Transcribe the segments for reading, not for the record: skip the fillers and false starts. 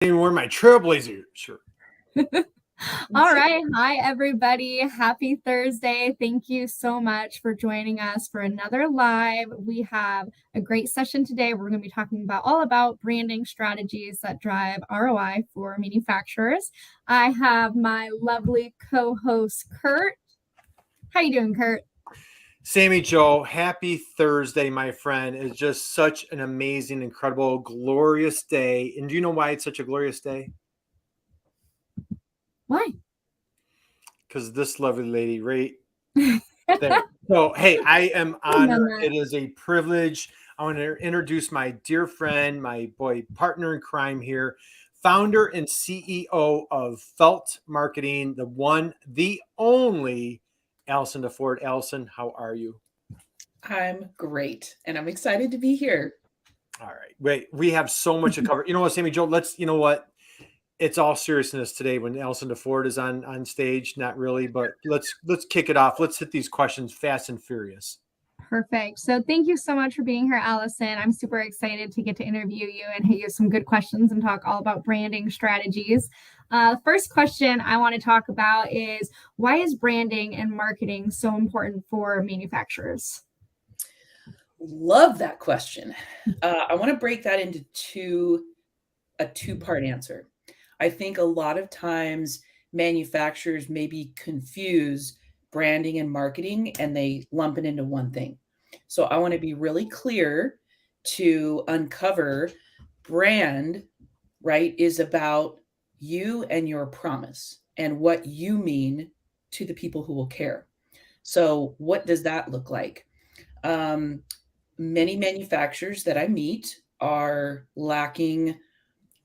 Even wear my trailblazer shirt. All right. Hi, everybody. Happy Thursday. Thank you so much for joining us for another live. We have a great session today. We're going to be talking about all about branding strategies that drive ROI for manufacturers. I have my lovely co-host, Kurt. How you doing, Kurt? Sammy Joe, happy Thursday, my friend. It's just such an amazing, incredible, glorious day. And do you know why it's such a glorious day? Why? Because this lovely lady right there. So, hey, I am honored. It is a privilege. I want to introduce my dear friend, my boy partner in crime here, founder and CEO of Felt Marketing, the one, the only Allison DeFord. Allison, how are you? I'm great, and I'm excited to be here. All right. Wait, we have so much to cover. You know what, Sammy Joe, it's all seriousness today when Allison DeFord is on stage. Not really, but let's kick it off. Let's hit these questions fast and furious. Perfect. So thank you so much for being here, Allison. I'm super excited to get to interview you and hit you some good questions and talk all about branding strategies. The first question I want to talk about is, why is branding and marketing so important for manufacturers? Love that question. I want to break that into a two-part answer. I think a lot of times manufacturers maybe confuse branding and marketing and they lump it into one thing. So I want to be really clear to uncover brand, right, is about you and your promise and what you mean to the people who will care. So what does that look like? Many manufacturers that I meet are lacking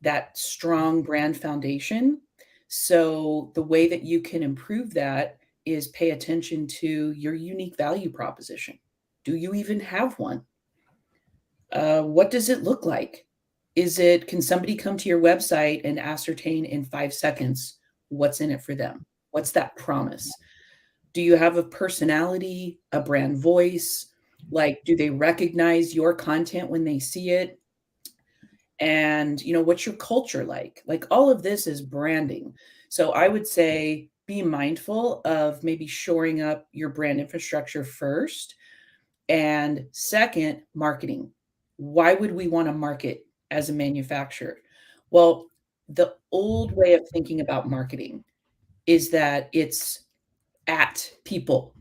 that strong brand foundation. So the way that you can improve that is pay attention to your unique value proposition. Do you even have one? What does it look like? Can somebody come to your website and ascertain in 5 seconds what's in it for them? What's that promise? Do you have a personality, a brand voice? Like, do they recognize your content when they see it? And, what's your culture like? Like, all of this is branding. So I would say be mindful of maybe shoring up your brand infrastructure first. And second, marketing. Why would we want to market as a manufacturer? Well, the old way of thinking about marketing is that it's at people,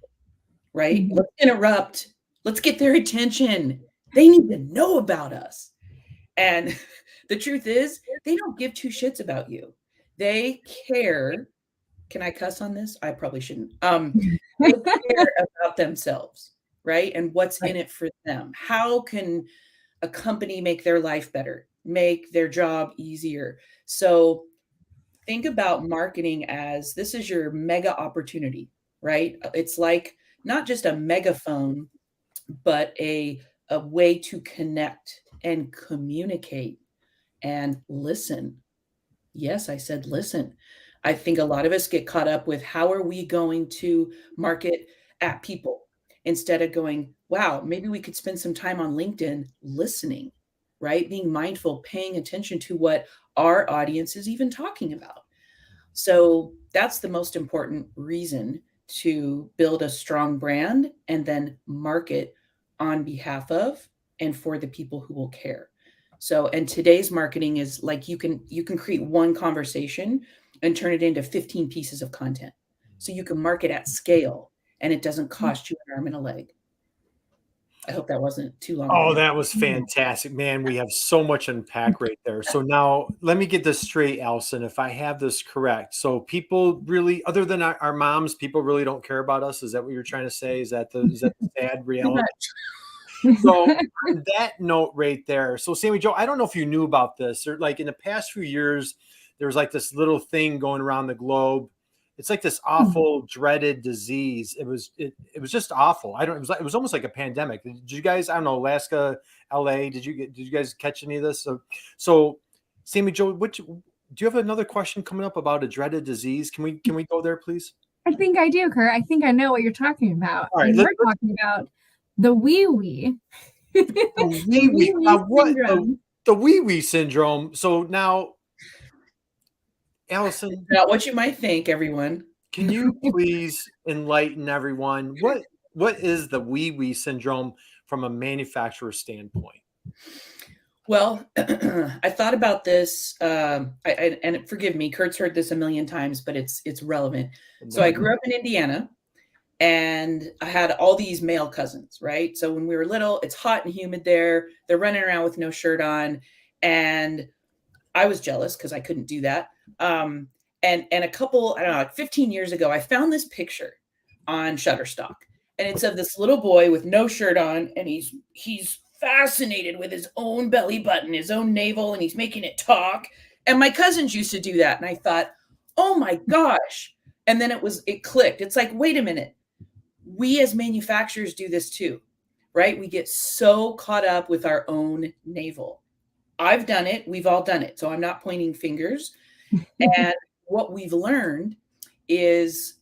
right? Mhm. Let's interrupt. Let's get their attention. They need to know about us. And the truth is, they don't give two shits about you. They care. Can I cuss on this? I probably shouldn't. They care about themselves, right? And what's in it for them. How can a company make their life better, make their job easier? So think about marketing as this is your mega opportunity, right? It's like not just a megaphone, but a way to connect and communicate and listen. Yes, I said listen. I think a lot of us get caught up with how are we going to market at people instead of going, wow, maybe we could spend some time on LinkedIn listening, right? Being mindful, paying attention to what our audience is even talking about. So that's the most important reason to build a strong brand and then market on behalf of and for the people who will care. So, and today's marketing is like you can create one conversation and turn it into 15 pieces of content. So you can market at scale and it doesn't cost you an arm and a leg. I hope that wasn't too long. Oh, that was fantastic, man. We have so much unpack right there. So now let me get this straight, Allison, if I have this correct. So people really, other than our moms, people really don't care about us. Is that what you're trying to say? Is that the sad reality? So on that note right there, so Sammy Joe, I don't know if you knew about this, or like in the past few years, there was like this little thing going around the globe. It's like this awful, dreaded disease. It was just awful. I don't. It was almost like a pandemic. Did you guys? I don't know. Alaska, LA. Did you guys catch any of this? So Sammy Joe, do you have another question coming up about a dreaded disease? Can we go there, please? I think I do, Kurt. I think I know what you're talking about. All right, And we're talking about the wee-wee. The wee-wee syndrome. So now Allison, Not what you might think, everyone. can you please enlighten everyone? What is the wee syndrome from a manufacturer standpoint? Well, I thought about this, and forgive me, Kurt's heard this a million times, but it's relevant. So I grew up in Indiana, and I had all these male cousins, right? So when we were little, it's hot and humid there. They're running around with no shirt on, and I was jealous because I couldn't do that. And a couple, I don't know, like 15 years ago, I found this picture on Shutterstock, and it's of this little boy with no shirt on, and he's fascinated with his own belly button, his own navel, and he's making it talk. And my cousins used to do that, and I thought, oh my gosh. And then it clicked. It's like, wait a minute. We as manufacturers do this too, right? We get so caught up with our own navel. I've done it. We've all done it. So I'm not pointing fingers. And what we've learned is,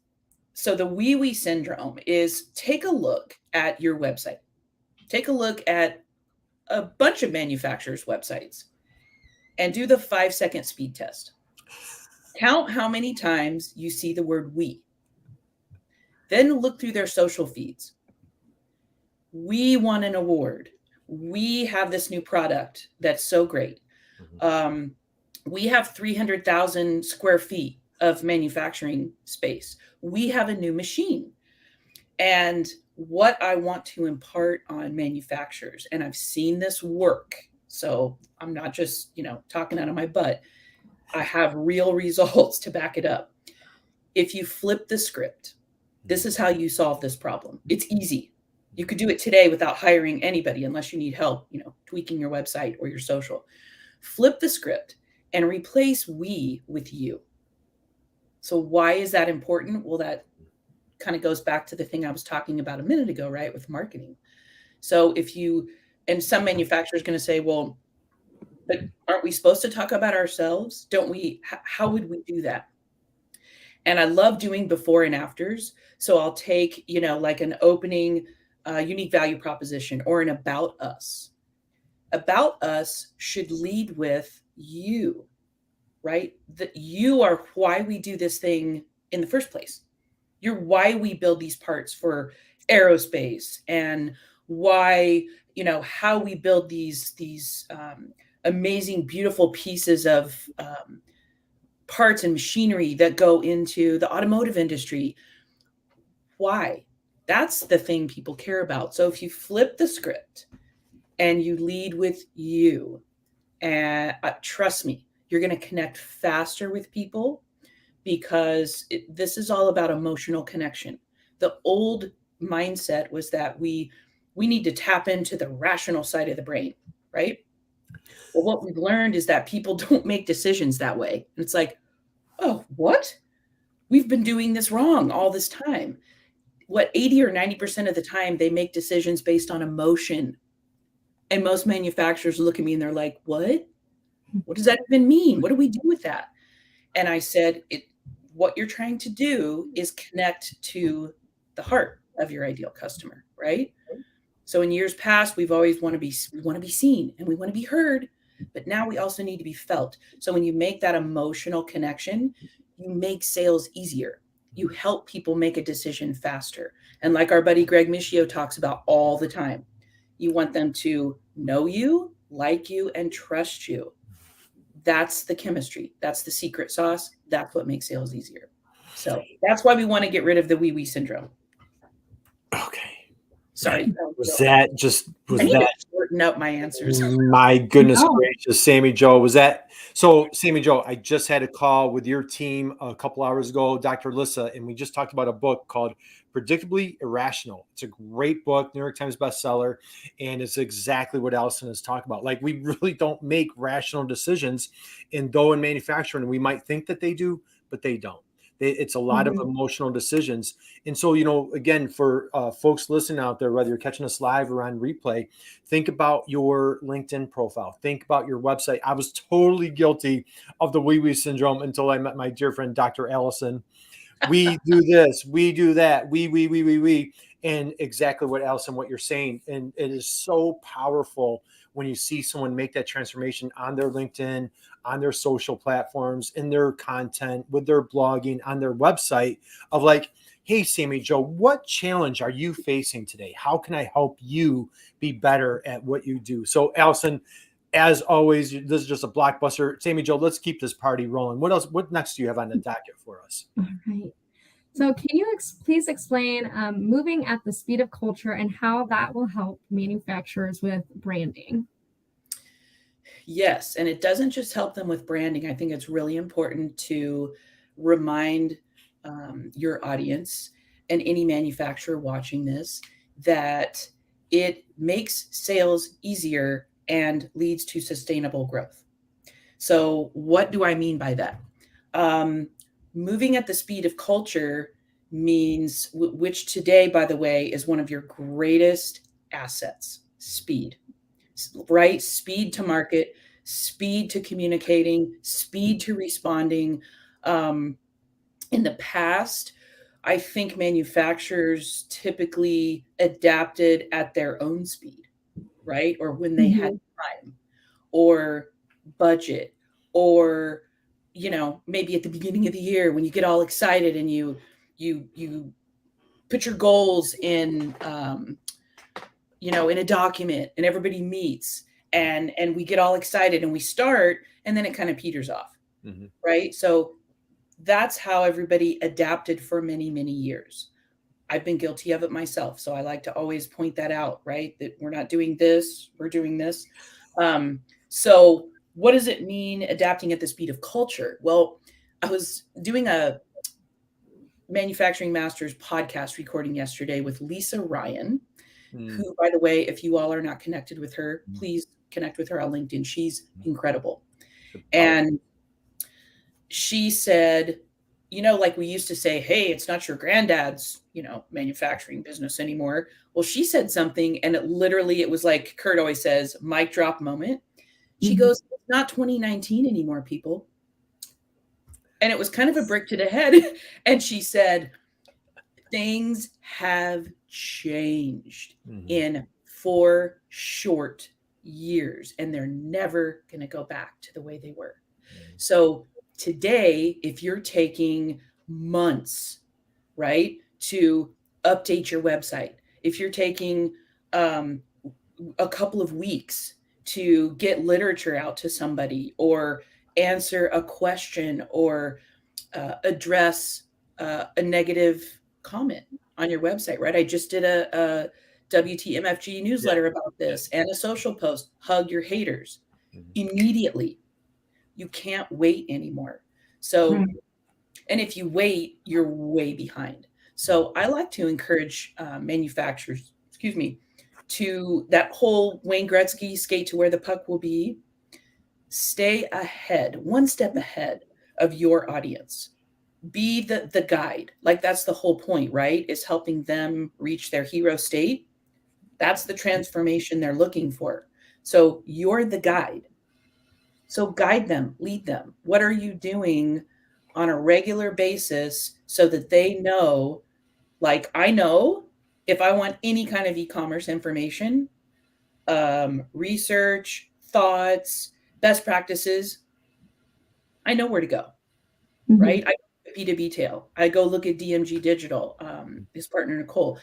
so the wee syndrome is, take a look at your website. Take a look at a bunch of manufacturers' websites and do the 5-second speed test. Count how many times you see the word we. Then look through their social feeds. We won an award. We have this new product that's so great. We have 300,000 square feet of manufacturing space. We have a new machine. And what I want to impart on manufacturers, and I've seen this work, so I'm not just, talking out of my butt. I have real results to back it up. If you flip the script, this is how you solve this problem. It's easy. You could do it today without hiring anybody unless you need help, tweaking your website or your social. Flip the script and replace we with you. So why is that important? Well, that kind of goes back to the thing I was talking about a minute ago, right? With marketing. So and some manufacturers going to say, well, but aren't we supposed to talk about ourselves? Don't we? How would we do that? And I love doing before and afters. So I'll take, like an opening unique value proposition or an about us. About us should lead with you, right? That you are why we do this thing in the first place. You're why we build these parts for aerospace, and why, how we build these amazing, beautiful pieces of parts and machinery that go into the automotive industry. Why? That's the thing people care about. So if you flip the script and you lead with you, and trust me, you're going to connect faster with people, because this is all about emotional connection. The old mindset was that we need to tap into the rational side of the brain, right? Well, what we've learned is that people don't make decisions that way. And it's like, oh, what? We've been doing this wrong all this time. 80 or 90% of the time, they make decisions based on emotion. And most manufacturers look at me and they're like, what? What does that even mean? What do we do with that? And I said, what you're trying to do is connect to the heart of your ideal customer, right? So in years past, we've always want to be seen and we want to be heard, but now we also need to be felt. So when you make that emotional connection, you make sales easier. You help people make a decision faster. And like our buddy Greg Michio talks about all the time, you want them to know you, like you, and trust you. That's the chemistry. That's the secret sauce. That's what makes sales easier. So that's why we want to get rid of the wee syndrome. Okay. Sorry. Was that shorten up my answers? My goodness gracious, Sammy Joe, was that? So Sammy Joe, I just had a call with your team a couple hours ago, Dr. Lissa, and we just talked about a book called Predictably Irrational. It's a great book, New York Times bestseller, and it's exactly what Allison is talking about. Like, we really don't make rational decisions, and though in manufacturing, we might think that they do, but they don't. It's a lot of emotional decisions. And so, again, for folks listening out there, whether you're catching us live or on replay, think about your LinkedIn profile. Think about your website. I was totally guilty of the wee syndrome until I met my dear friend, Dr. Allison. We do this, we do that, we. And exactly what, Allison, what you're saying. And it is so powerful when you see someone make that transformation on their LinkedIn, on their social platforms, in their content, with their blogging, on their website, of like, hey, Sammy Joe, what challenge are you facing today? How can I help you be better at what you do? So, Allison, as always, this is just a blockbuster. Sammy Joe, let's keep this party rolling. What else? What next do you have on the docket for us? All right. So can you please explain moving at the speed of culture and how that will help manufacturers with branding? Yes, and it doesn't just help them with branding. I think it's really important to remind your audience and any manufacturer watching this that it makes sales easier and leads to sustainable growth. So, what do I mean by that? Moving at the speed of culture means, which today, by the way, is one of your greatest assets: speed, right? Speed to market, speed to communicating, speed to responding. In the past, I think manufacturers typically adapted at their own speed, right? Or when they had time or budget, or maybe at the beginning of the year when you get all excited and you put your goals in in a document and everybody meets and we get all excited and we start and then it kind of peters off. Right? So that's how everybody adapted for many, many years. I've been guilty of it myself. So I like to always point that out, right? That we're not doing this, we're doing this. So what does it mean adapting at the speed of culture? Well, I was doing a Manufacturing Masters podcast recording yesterday with Lisa Ryan, who, by the way, if you all are not connected with her, please connect with her on LinkedIn. She's incredible. And she said, like we used to say, hey, it's not your granddad's, manufacturing business anymore. Well, she said something and it was like Kurt always says, mic drop moment. She goes, it's not 2019 anymore, people. And it was kind of a brick to the head. And she said, things have changed in 4 short years, and they're never going to go back to the way they were. So today, if you're taking months, right, to update your website, if you're taking a couple of weeks to get literature out to somebody or answer a question or address a negative comment on your website, right? I just did a WTMFG newsletter about this and a social post, hug your haters immediately. You can't wait anymore. So, and if you wait, you're way behind. So I like to encourage manufacturers, to that whole Wayne Gretzky skate to where the puck will be. Stay ahead, one step ahead of your audience. Be the guide. Like that's the whole point, right? Is helping them reach their hero state. That's the transformation they're looking for. So you're the guide. So guide them, lead them. What are you doing on a regular basis so that they know, like I know if I want any kind of e-commerce information, research, thoughts, best practices, I know where to go, right? I go to B2B Tail. I go look at DMG Digital, his partner, Nicole.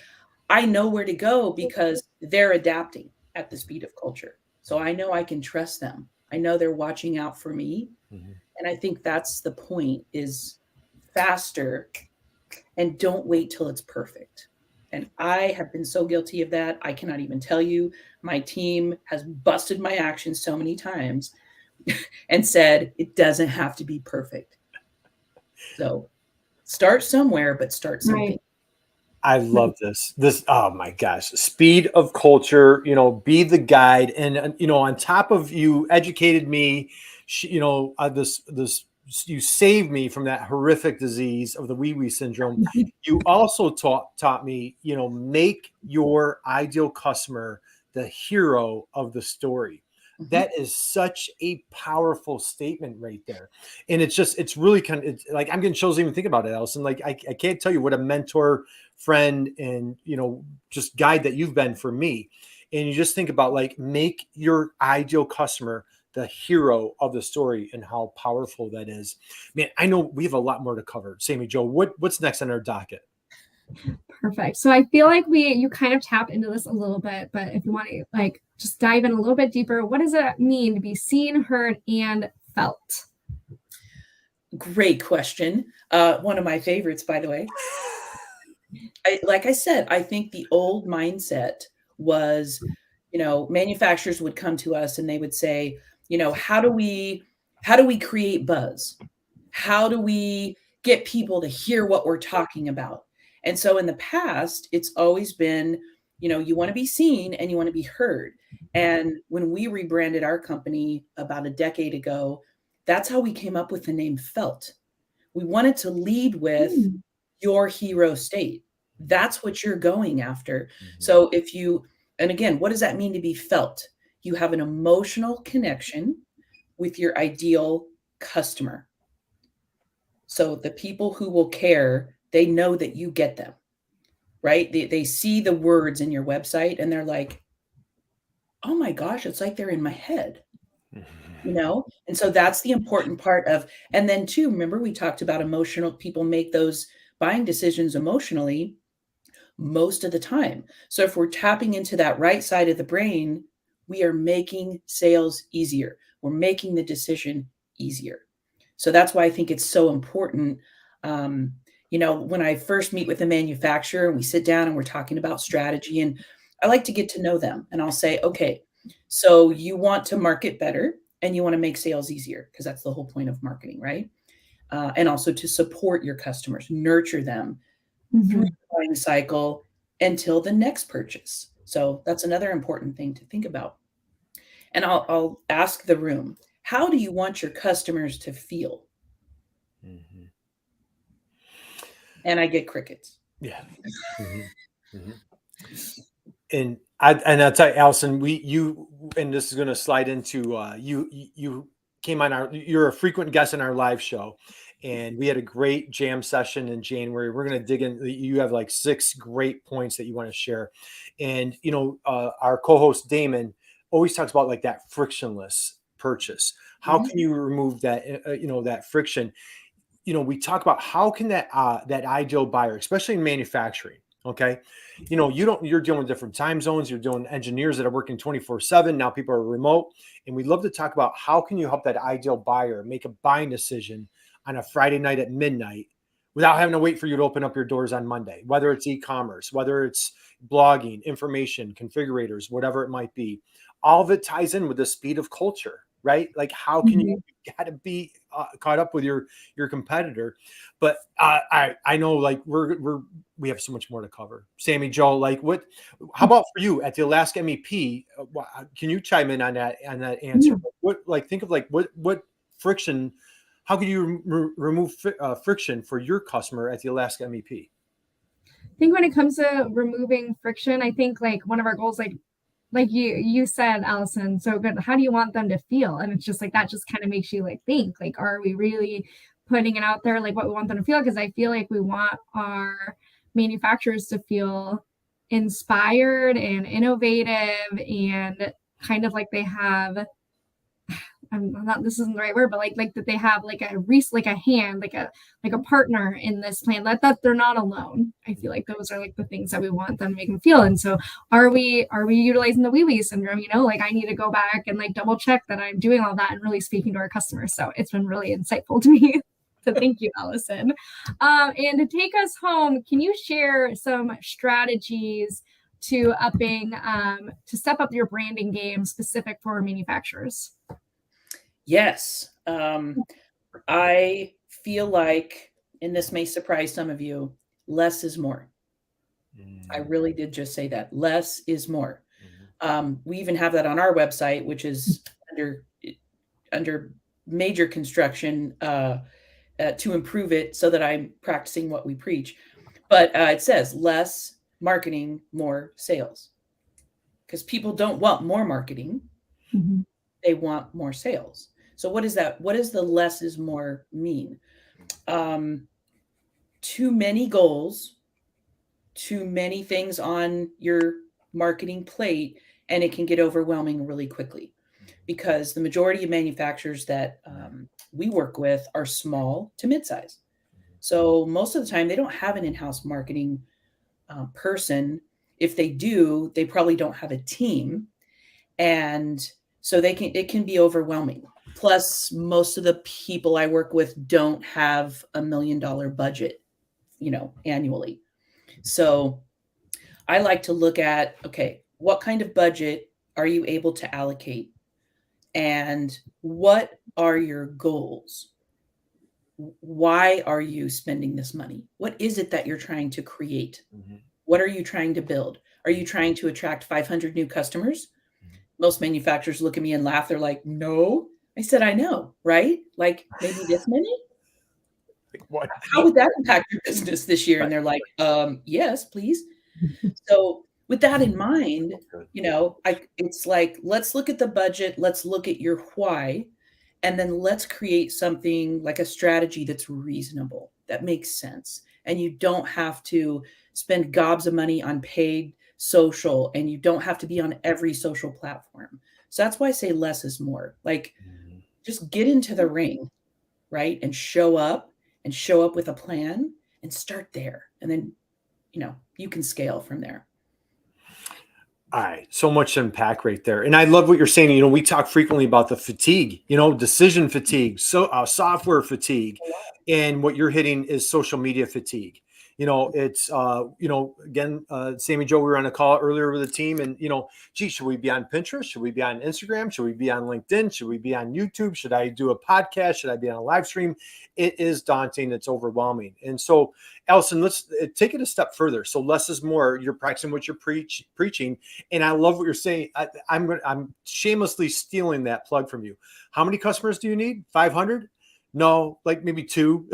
I know where to go because they're adapting at the speed of culture. So I know I can trust them. I know they're watching out for me. And I think that's the point, is faster and don't wait till it's perfect. And I have been so guilty of that. I cannot even tell you. My team has busted my actions so many times and said, it doesn't have to be perfect. So start somewhere, but start something. Right. I love this. Oh my gosh, speed of culture, be the guide. And, on top of you educated me, you saved me from that horrific disease of the wee syndrome. You also taught me, make your ideal customer the hero of the story. That is such a powerful statement right there. And it's really it's like, I'm getting chills even think about it, Allison. Like, I can't tell you what a mentor, friend, and, just guide that you've been for me. And you just think about like, make your ideal customer the hero of the story and how powerful that is. Man, I know we have a lot more to cover. Sammy Joe, what's next on our docket? Perfect. So I feel like you kind of tap into this a little bit, but if you want to like just dive in a little bit deeper, what does it mean to be seen, heard, and felt? Great question. One of my favorites, by the way. Like I said, I think the old mindset was, manufacturers would come to us and they would say, how do we create buzz? How do we get people to hear what we're talking about? And so in the past, it's always been, you want to be seen and you want to be heard. And when we rebranded our company about a decade ago, that's how we came up with the name Felt. We wanted to lead with your hero state. That's what you're going after. So and again, what does that mean to be felt? You have an emotional connection with your ideal customer. So the people who will care, they know that you get them, right? They see the words in your website and they're like, oh my gosh, it's like they're in my head, And so that's the important part and then too, remember we talked about emotional, people make those buying decisions emotionally most of the time. So if we're tapping into that right side of the brain, we are making sales easier. We're making the decision easier. So that's why I think it's so important. When I first meet with a manufacturer and we sit down and we're talking about strategy, and I like to get to know them, and I'll say, okay, so you want to market better and you want to make sales easier, because that's the whole point of marketing, right? And also to support your customers, nurture them through the buying cycle until the next purchase. So that's another important thing to think about. And I'll ask the room, how do you want your customers to feel? And I get crickets. Yeah. And I'll tell you, Allison, and this is going to slide into you came on you're a frequent guest in our live show, and we had a great jam session in January. We're going to dig in. You have like 6 great points that you want to share, and our co-host Damon always talks about like that frictionless purchase. How can you remove that that friction? We talk about how can that ideal buyer, especially in manufacturing. Okay. You're dealing with different time zones. You're doing engineers that are working 24/7. Now people are remote. And we'd love to talk about how can you help that ideal buyer make a buying decision on a Friday night at midnight without having to wait for you to open up your doors on Monday, whether it's e-commerce, whether it's blogging, information, configurators, whatever it might be. All of it ties in with the speed of culture, right? Like how can you got to be caught up with your competitor? But I know like we have so much more to cover. Sammy Joe, like how about for you at the Alaska MEP? Can you chime in on that answer? Think of what friction, how can you remove friction for your customer at the Alaska MEP? I think when it comes to removing friction, I think like one of our goals, like you said, Allison, so good. How do you want them to feel? And it's just like that just kind of makes you like think, like, are we really putting it out there like what we want them to feel? Because I feel like we want our manufacturers to feel inspired and innovative and kind of like they have I'm not, this isn't the right word, but like that they have like a hand, like a partner in this plan, that they're not alone. I feel like those are like the things that we want them to make them feel. And so are we utilizing the wee syndrome? Like I need to go back and like double check that I'm doing all that and really speaking to our customers. So it's been really insightful to me. So thank you, Allison. And to take us home, can you share some strategies to step up your branding game specific for manufacturers? Yes. I feel like, and this may surprise some of you, less is more. I really did just say that. Less is more. We even have that on our website, which is under major construction to improve it so that I'm practicing what we preach. But it says less marketing, more sales. Because people don't want more marketing. They want more sales. So what is that? What does the less is more mean? Too many goals, too many things on your marketing plate, and it can get overwhelming really quickly because the majority of manufacturers that we work with are small to mid-size. So most of the time they don't have an in-house marketing person. If they do, they probably don't have a team. And so it can be overwhelming. Plus, most of the people I work with don't have $1 million budget, annually. So I like to look at, okay, what kind of budget are you able to allocate? And what are your goals? Why are you spending this money? What is it that you're trying to create? What are you trying to build? Are you trying to attract 500 new customers? Most manufacturers look at me and laugh. They're like, no. I said, I know, right? Like maybe this many? What? How would that impact your business this year? And they're like, yes, please. So with that in mind, it's like, let's look at the budget. Let's look at your why. And then let's create something like a strategy that's reasonable, that makes sense. And you don't have to spend gobs of money on paid social, and you don't have to be on every social platform. So that's why I say less is more. Like, just get into the ring, right? And show up with a plan and start there. And then, you can scale from there. All right. So much to unpack right there. And I love what you're saying. We talk frequently about the fatigue, decision fatigue, software fatigue. And what you're hitting is social media fatigue. It's, again, Sammy Joe, we were on a call earlier with the team and, should we be on Pinterest? Should we be on Instagram? Should we be on LinkedIn? Should we be on YouTube? Should I do a podcast? Should I be on a live stream? It is daunting. It's overwhelming. And so, Allison, let's take it a step further. So less is more. You're practicing what you're preaching. And I love what you're saying. I'm shamelessly stealing that plug from you. How many customers do you need? 500? No, like maybe 2.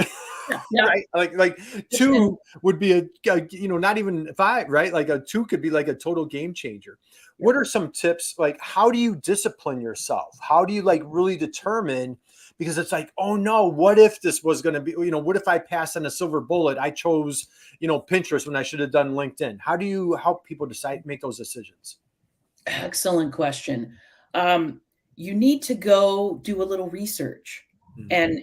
Yeah. Right? Like 2 would be a not even 5, right? Like a 2 could be like a total game changer. Yeah. What are some tips? Like, how do you discipline yourself? How do you really determine? Because it's like, oh no, what if this was going to be, what if I passed on a silver bullet? I chose, Pinterest when I should have done LinkedIn. How do you help people make those decisions? Excellent question. You need to go do a little research. And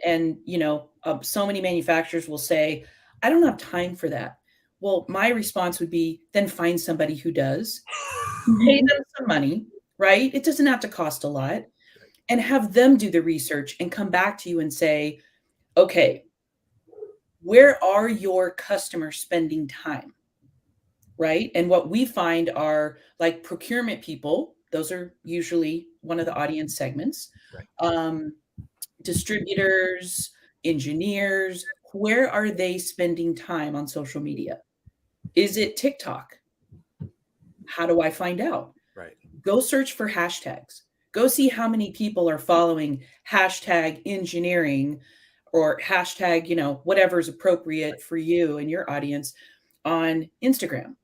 so many manufacturers will say, I don't have time for that. Well, my response would be, then find somebody who does, pay them some money, right? It doesn't have to cost a lot, and have them do the research and come back to you and say, okay, where are your customers spending time? Right. And what we find are like procurement people. Those are usually one of the audience segments. Right. Distributors, engineers, where are they spending time on social media? Is it TikTok? How do I find out? Right. Go search for hashtags. Go see how many people are following hashtag engineering or hashtag, whatever's appropriate for you and your audience on Instagram,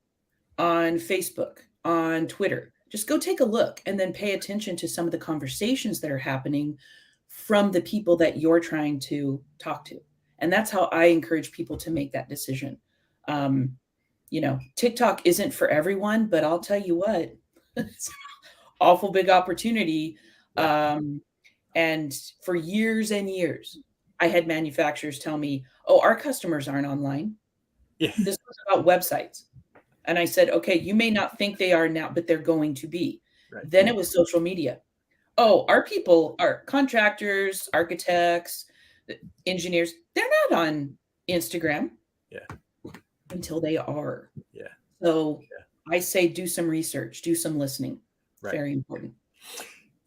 on Facebook, on Twitter. Just go take a look and then pay attention to some of the conversations that are happening from the people that you're trying to talk to. And that's how I encourage people to make that decision. TikTok isn't for everyone, but I'll tell you what, it's an awful big opportunity. And for years and years, I had manufacturers tell me, oh, our customers aren't online. Yeah. This was about websites. And I said, okay, you may not think they are now, but they're going to be. Right. Then it was social media. Oh, our people are contractors, architects, engineers. They're not on Instagram. Yeah. Until they are. Yeah. So I say do some research, do some listening. Right. Very important.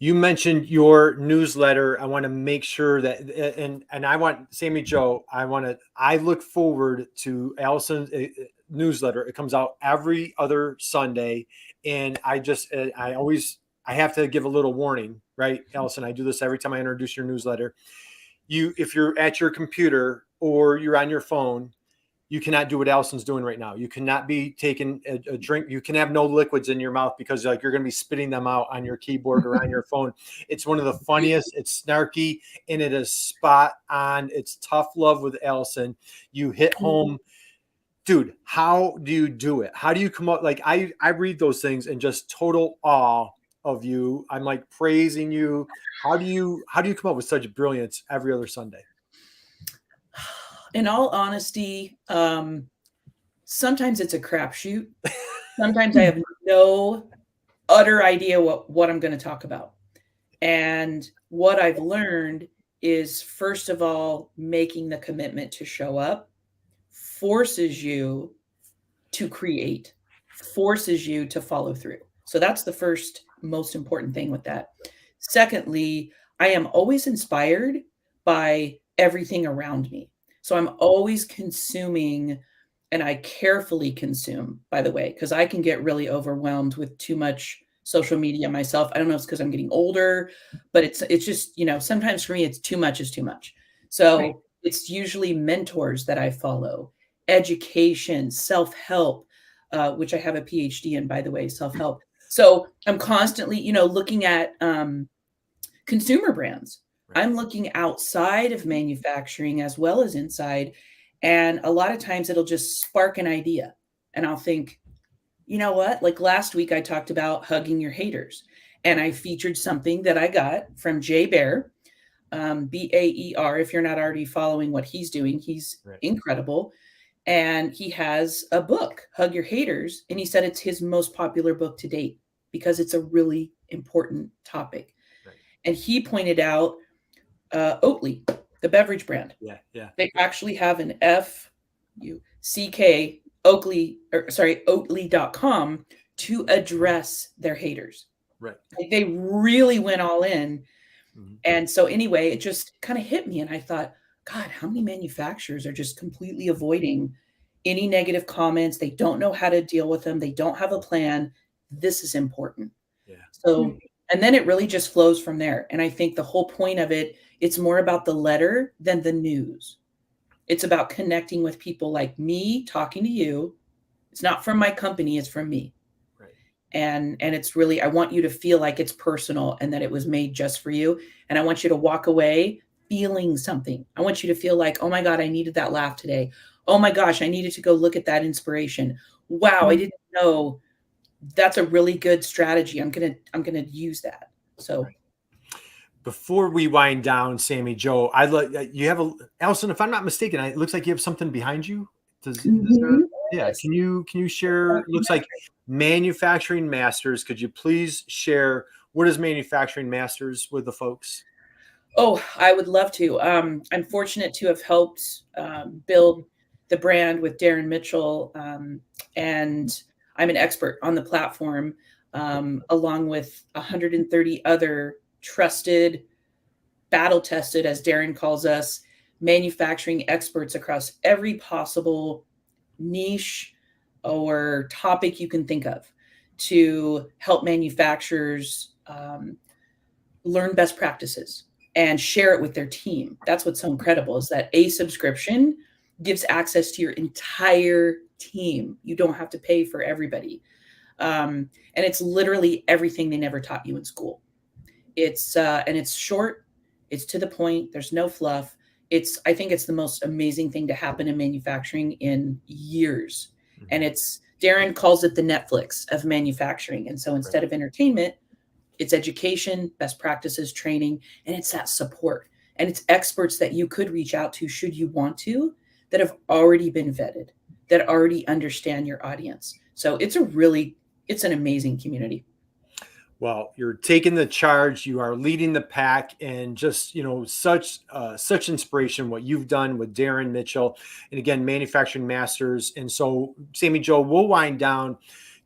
You mentioned your newsletter. I want to make sure that, and I want Sammy Joe, I look forward to Allison's newsletter. It comes out every other Sunday. And I have to give a little warning, right? Allison, I do this every time I introduce your newsletter. If you're at your computer or you're on your phone, you cannot do what Allison's doing right now. You cannot be taking a drink. You can have no liquids in your mouth because you're going to be spitting them out on your keyboard or on your phone. It's one of the funniest. It's snarky and it is spot on. It's tough love with Allison. You hit home. dude, how do you do it? How do you come up? Like I read those things and just total awe of you. I'm like praising you. How do you come up with such brilliance every other Sunday? In all honesty, sometimes it's a crapshoot. Sometimes I have no utter idea what I'm going to talk about. And what I've learned is, first of all, making the commitment to show up forces you to create, forces you to follow through. So that's the first most important thing with that. Secondly, I am always inspired by everything around me. So I'm always consuming, and I carefully consume, by the way, because I can get really overwhelmed with too much social media myself. I don't know if it's because I'm getting older, but it's just, sometimes for me it's too much is too much. So Right. it's usually mentors that I follow, education, self-help, which I have a PhD in, by the way, self-help. So I'm constantly, looking at consumer brands. Right. I'm looking outside of manufacturing as well as inside. And a lot of times it'll just spark an idea. And I'll think, you know what? Like last week, I talked about hugging your haters. And I featured something that I got from Jay Bear, Baer. If you're not already following what he's doing, he's Right. incredible. And he has a book, Hug Your Haters. And he said it's his most popular book to date because it's a really important topic. Right. And he pointed out Oatly, the beverage brand. Yeah. They actually have an FUCK Oatly.com to address their haters. Right. Like they really went all in. Mm-hmm. And so anyway, it just kind of hit me. And I thought, God, how many manufacturers are just completely avoiding any negative comments? They don't know how to deal with them. They don't have a plan. This is important. Yeah. So, and then it really just flows from there. And I think the whole point of it, it's more about the letter than the news. It's about connecting with people like me, talking to you. It's not from my company, it's from me. Right. And it's really, I want you to feel like it's personal and that it was made just for you. And I want you to walk away feeling something. I want you to feel like, oh my God, I needed that laugh today. Oh my gosh, I needed to go look at that inspiration. Wow, I didn't know. That's a really good strategy. I'm gonna use that. So before we wind down, Sammy Joe, you have Allison, if I'm not mistaken, it looks like you have something behind you. Yeah. Can you share? It looks like Manufacturing Masters. Could you please share what is Manufacturing Masters with the folks? Oh, I would love to. I'm fortunate to have helped build the brand with Darren Mitchell, and I'm an expert on the platform, along with 130 other trusted, battle-tested, as Darren calls us, manufacturing experts across every possible niche or topic you can think of to help manufacturers learn best practices and share it with their team. That's what's so incredible, is that a subscription gives access to your entire team. You don't have to pay for everybody. And it's literally everything they never taught you in school. It's and it's short, it's to the point, there's no fluff. I think it's the most amazing thing to happen in manufacturing in years. Mm-hmm. And Darren calls it the Netflix of manufacturing. And so instead of entertainment, it's education, best practices, training, and it's that support. And it's experts that you could reach out to should you want to, that have already been vetted, that already understand your audience. So it's an amazing community. Well, you're taking the charge. You are leading the pack, and just such inspiration. What you've done with Darren Mitchell, and again, Manufacturing Masters. And so, Sammy Joe, we'll wind down,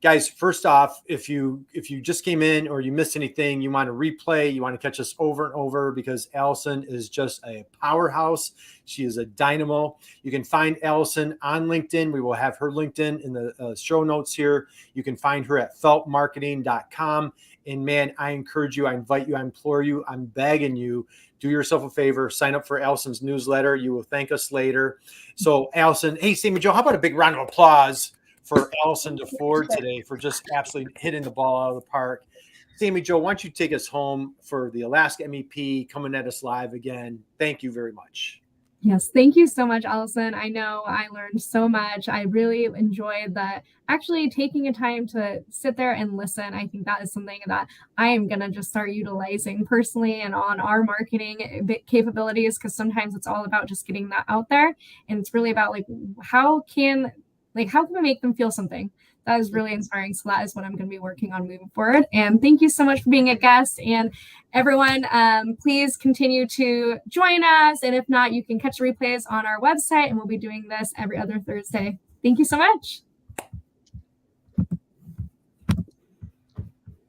guys. First off, if you just came in or you missed anything, you want to replay, you want to catch us over and over, because Allison is just a powerhouse. She is a dynamo. You can find Allison on LinkedIn. We will have her LinkedIn in the show notes here. You can find her at feltmarketing.com. And man, I encourage you, I invite you, I implore you, I'm begging you, do yourself a favor, sign up for Allison's newsletter. You will thank us later. So Allison, hey, Sammy Joe, how about a big round of applause for Allison DeFord today for just absolutely hitting the ball out of the park. Sammy Joe, why don't you take us home for the Alaska MEP coming at us live again? Thank you very much. Yes, thank you so much, Allison. I know I learned so much. I really enjoyed that actually taking a time to sit there and listen. I think that is something that I am going to just start utilizing personally and on our marketing capabilities, because sometimes it's all about just getting that out there. And it's really about how can we make them feel something? That is really inspiring. So that is what I'm going to be working on moving forward. And thank you so much for being a guest. And everyone, please continue to join us. And if not, you can catch the replays on our website. And we'll be doing this every other Thursday. Thank you so much.